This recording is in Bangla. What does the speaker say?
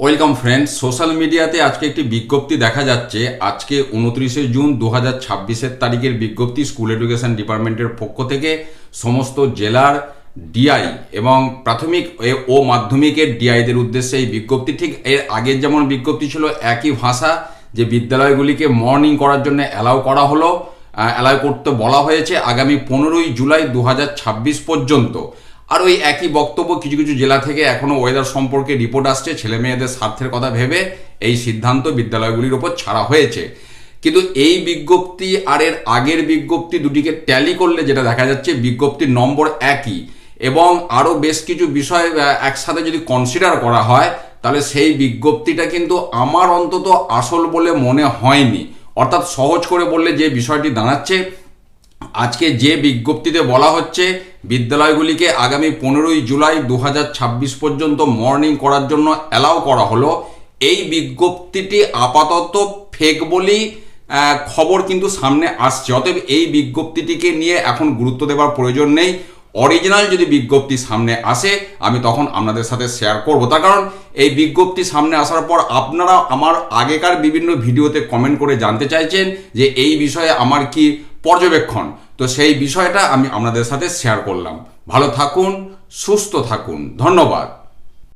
Welcome friends. সোশ্যাল মিডিয়াতে আজকে একটি বিজ্ঞপ্তি দেখা যাচ্ছে। আজকে 29শে জুন 2026 তারিখের বিজ্ঞপ্তি স্কুল এডুকেশন ডিপার্টমেন্টের পক্ষ থেকে সমস্ত জেলার ডিআই এবং প্রাথমিক ও মাধ্যমিকের ডিআইদের উদ্দেশ্যে এই বিজ্ঞপ্তি। ঠিক এর আগের যেমন বিজ্ঞপ্তি ছিল একই ভাষা, যে বিদ্যালয়গুলিকে মর্নিং করার জন্য অ্যালাউ করা হলো, অ্যালাউ করতে বলা হয়েছে আগামী 15ই জুলাই 2026 পর্যন্ত। আর ওই একই বক্তব্য কিছু কিছু জেলা থেকে এখনও ওয়েদার সম্পর্কে রিপোর্ট আসছে, ছেলে মেয়েদের স্বার্থের কথা ভেবে এই সিদ্ধান্ত বিদ্যালয়গুলির ওপর ছাড়া হয়েছে। কিন্তু এই বিজ্ঞপ্তি আর এর আগের বিজ্ঞপ্তি দুটিকে ট্যালি করলে যেটা দেখা যাচ্ছে, বিজ্ঞপ্তির নম্বর একই এবং আরও বেশ কিছু বিষয় একসাথে যদি কনসিডার করা হয়, তাহলে সেই বিজ্ঞপ্তিটা কিন্তু আমার অন্তত আসল বলে মনে হয়নি। অর্থাৎ সহজ করে বললে যে বিষয়টি দাঁড়াচ্ছে, আজকে যে বিজ্ঞপ্তিতে বলা হচ্ছে বিদ্যালয়গুলিকে আগামী 15ই জুলাই 2026 পর্যন্ত মর্নিং করার জন্য অ্যালাউ করা হলো, এই বিজ্ঞপ্তিটি আপাতত ফেক বলেই খবর কিন্তু সামনে আসছে। অতএব এই বিজ্ঞপ্তিটিকে নিয়ে এখন গুরুত্ব দেওয়ার প্রয়োজন নেই। অরিজিনাল যদি বিজ্ঞপ্তি সামনে আসে আমি তখন আপনাদের সাথে শেয়ার করব। তার কারণ এই বিজ্ঞপ্তি সামনে আসার পর আপনারা আমার আগেকার বিভিন্ন ভিডিওতে কমেন্ট করে জানতে চাইছেন যে এই বিষয়ে আমার কি পর্যবেক্ষণ। তো সেই বিষয়টা আমি আপনাদের সাথে শেয়ার করলাম। ভালো থাকুন, সুস্থ থাকুন, ধন্যবাদ।